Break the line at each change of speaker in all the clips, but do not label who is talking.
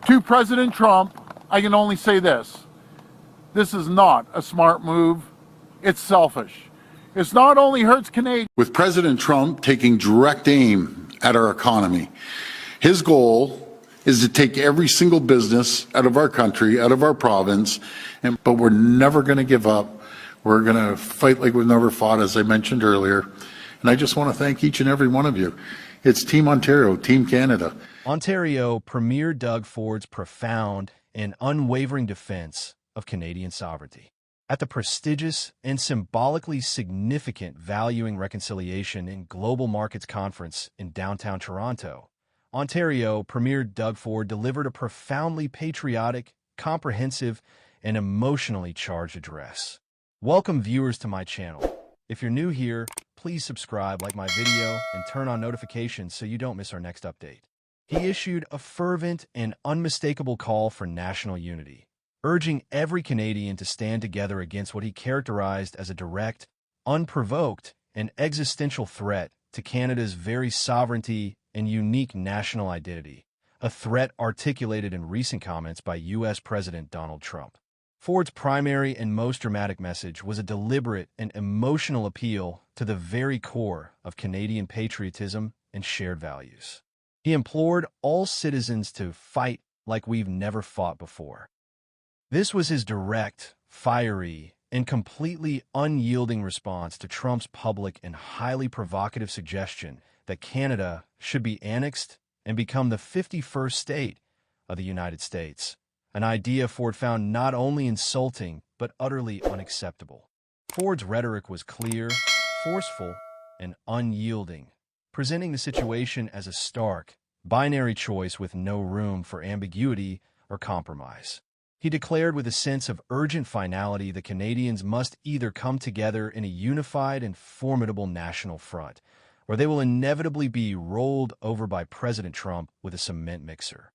To President Trump, I can only say this. This is not a smart move. It's selfish. It's not only hurts Canadians.
With President Trump taking direct aim at our economy, his goal is to take every single business out of our country, out of our province, but we're never going to give up. We're going to fight like we've never fought, as I mentioned earlier. And I just want to thank each and every one of you. It's Team Ontario, Team Canada.
Ontario Premier Doug Ford's profound and unwavering defense of Canadian sovereignty. At the prestigious and symbolically significant Valuing Reconciliation in Global Markets Conference in downtown Toronto, Ontario Premier Doug Ford delivered a profoundly patriotic, comprehensive, and emotionally charged address. Welcome viewers to my channel. If you're new here, please subscribe, like my video, and turn on notifications so you don't miss our next update. He issued a fervent and unmistakable call for national unity, urging every Canadian to stand together against what he characterized as a direct, unprovoked, and existential threat to Canada's very sovereignty and unique national identity, a threat articulated in recent comments by U.S. President Donald Trump. Ford's primary and most dramatic message was a deliberate and emotional appeal to the very core of Canadian patriotism and shared values. He implored all citizens to fight like we've never fought before. This was his direct, fiery, and completely unyielding response to Trump's public and highly provocative suggestion that Canada should be annexed and become the 51st state of the United States, an idea Ford found not only insulting but utterly unacceptable. Ford's rhetoric was clear, forceful, and unyielding, presenting the situation as a stark, binary choice with no room for ambiguity or compromise. He declared with a sense of urgent finality that Canadians must either come together in a unified and formidable national front, or they will inevitably be rolled over by President Trump with a cement mixer.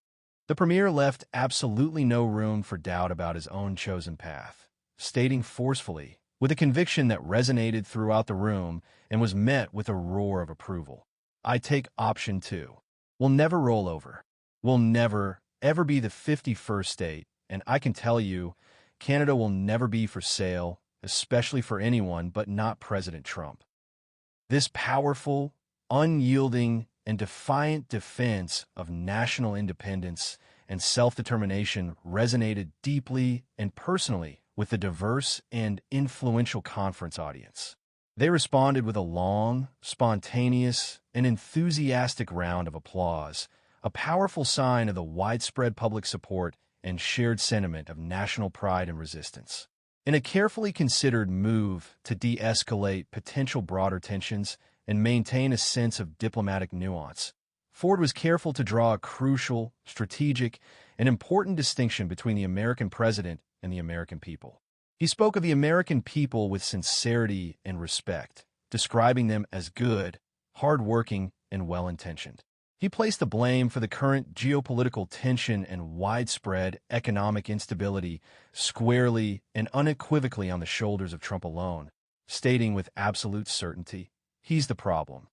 The Premier left absolutely no room for doubt about his own chosen path, stating forcefully, with a conviction that resonated throughout the room and was met with a roar of approval, "I take option 2. We'll never roll over. We'll never, ever be the 51st state, and I can tell you, Canada will never be for sale, especially for anyone but not President Trump." This powerful, unyielding, and defiant defense of national independence and self-determination resonated deeply and personally with the diverse and influential conference audience. They responded with a long, spontaneous, and enthusiastic round of applause, a powerful sign of the widespread public support and shared sentiment of national pride and resistance. In a carefully considered move to de-escalate potential broader tensions and maintain a sense of diplomatic nuance, Ford was careful to draw a crucial, strategic, and important distinction between the American president and the American people. He spoke of the American people with sincerity and respect, describing them as good, hard-working, and well-intentioned. He placed the blame for the current geopolitical tension and widespread economic instability squarely and unequivocally on the shoulders of Trump alone, stating with absolute certainty, he's the problem.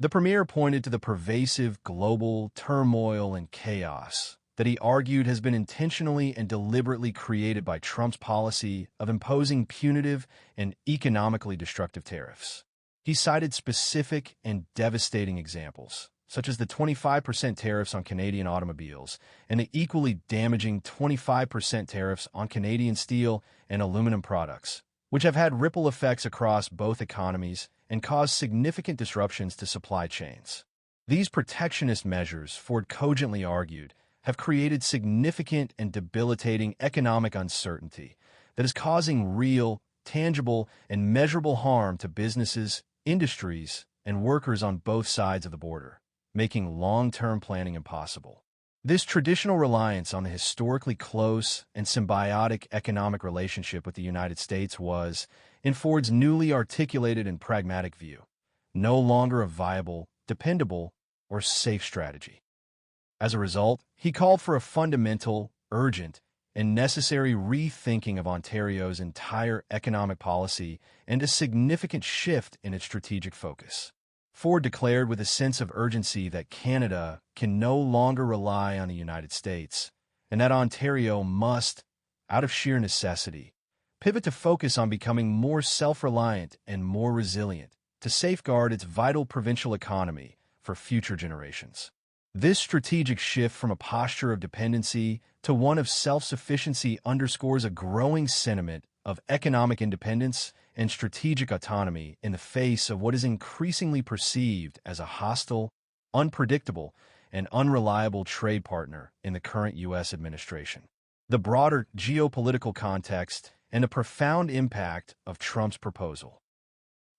The Premier pointed to the pervasive global turmoil and chaos that he argued has been intentionally and deliberately created by Trump's policy of imposing punitive and economically destructive tariffs. He cited specific and devastating examples, such as the 25% tariffs on Canadian automobiles and the equally damaging 25% tariffs on Canadian steel and aluminum products, which have had ripple effects across both economies and caused significant disruptions to supply chains. These protectionist measures, Ford cogently argued, have created significant and debilitating economic uncertainty that is causing real, tangible, and measurable harm to businesses, industries, and workers on both sides of the border, making long-term planning impossible. This traditional reliance on the historically close and symbiotic economic relationship with the United States was, in Ford's newly articulated and pragmatic view, no longer a viable, dependable, or safe strategy. As a result, he called for a fundamental, urgent, and necessary rethinking of Ontario's entire economic policy and a significant shift in its strategic focus. Ford declared with a sense of urgency that Canada can no longer rely on the United States, and that Ontario must, out of sheer necessity, pivot to focus on becoming more self-reliant and more resilient to safeguard its vital provincial economy for future generations. This strategic shift from a posture of dependency to one of self-sufficiency underscores a growing sentiment of economic independence and strategic autonomy in the face of what is increasingly perceived as a hostile, unpredictable, and unreliable trade partner in the current U.S. administration. The broader geopolitical context and the profound impact of Trump's proposal.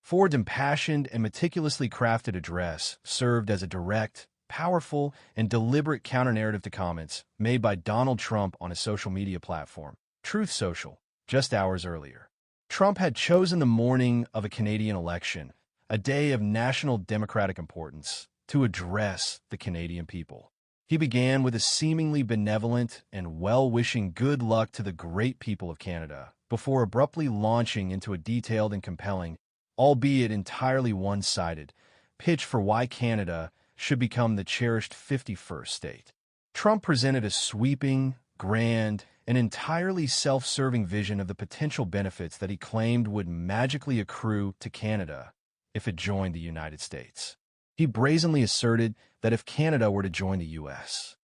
Ford's impassioned and meticulously crafted address served as a direct, powerful, and deliberate counter-narrative to comments made by Donald Trump on his social media platform, Truth Social, just hours earlier. Trump had chosen the morning of a Canadian election, a day of national democratic importance, to address the Canadian people. He began with a seemingly benevolent and well-wishing good luck to the great people of Canada, before abruptly launching into a detailed and compelling, albeit entirely one-sided, pitch for why Canada should become the cherished 51st state. Trump presented a sweeping, grand, and entirely self-serving vision of the potential benefits that he claimed would magically accrue to Canada if it joined the United States. He brazenly asserted that if Canada were to join the U.S.,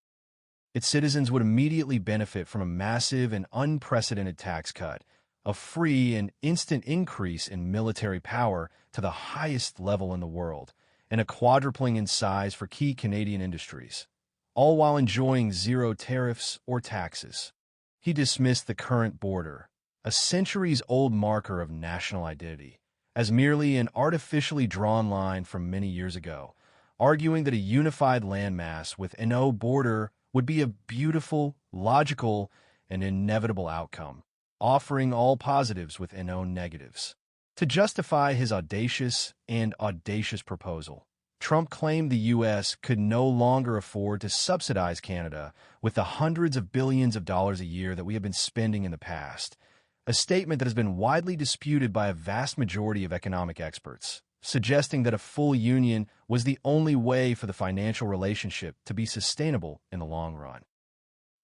its citizens would immediately benefit from a massive and unprecedented tax cut, a free and instant increase in military power to the highest level in the world, and a quadrupling in size for key Canadian industries, all while enjoying zero tariffs or taxes. He dismissed the current border, a centuries-old marker of national identity, as merely an artificially drawn line from many years ago, arguing that a unified landmass with no border would be a beautiful, logical, and inevitable outcome, offering all positives with no negatives. To justify his audacious proposal, Trump claimed the U.S. could no longer afford to subsidize Canada with the hundreds of billions of dollars a year that we have been spending in the past, a statement that has been widely disputed by a vast majority of economic experts, suggesting that a full union was the only way for the financial relationship to be sustainable in the long run.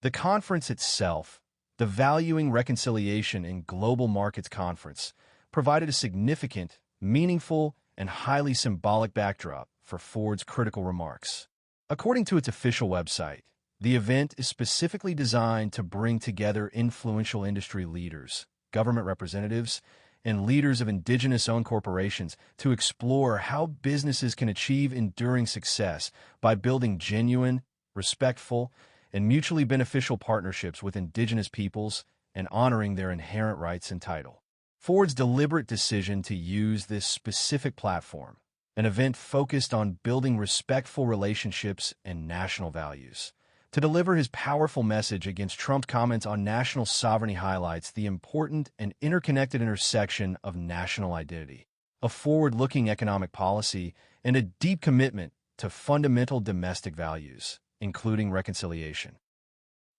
The conference itself, the Valuing Reconciliation in Global Markets Conference, provided a significant, meaningful, and highly symbolic backdrop for Ford's critical remarks. According to its official website, the event is specifically designed to bring together influential industry leaders, government representatives, and leaders of indigenous-owned corporations to explore how businesses can achieve enduring success by building genuine, respectful, and mutually beneficial partnerships with indigenous peoples and honoring their inherent rights and title. Ford's deliberate decision to use this specific platform, an event focused on building respectful relationships and national values, to deliver his powerful message against Trump's comments on national sovereignty highlights the important and interconnected intersection of national identity, a forward-looking economic policy, and a deep commitment to fundamental domestic values, including reconciliation.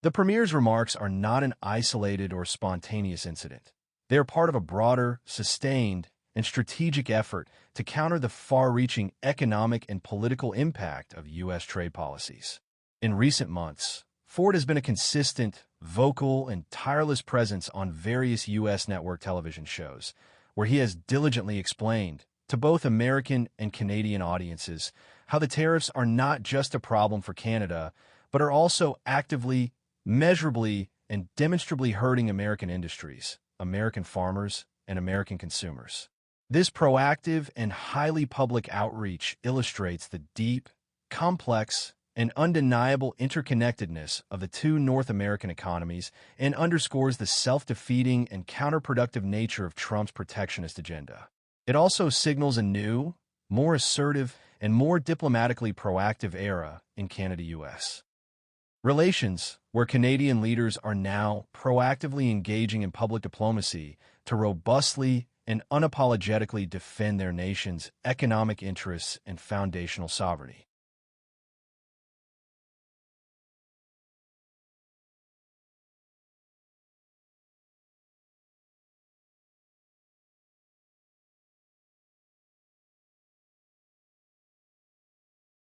The Premier's remarks are not an isolated or spontaneous incident. They are part of a broader, sustained, and strategic effort to counter the far-reaching economic and political impact of U.S. trade policies. In recent months, Ford has been a consistent, vocal, and tireless presence on various U.S. network television shows, where he has diligently explained to both American and Canadian audiences how the tariffs are not just a problem for Canada, but are also actively, measurably, and demonstrably hurting American industries, American farmers, and American consumers. This proactive and highly public outreach illustrates the deep, complex, and undeniable interconnectedness of the two North American economies and underscores the self-defeating and counterproductive nature of Trump's protectionist agenda. It also signals a new, more assertive, and more diplomatically proactive era in Canada-US relations, where Canadian leaders are now proactively engaging in public diplomacy to robustly and unapologetically defend their nation's economic interests and foundational sovereignty.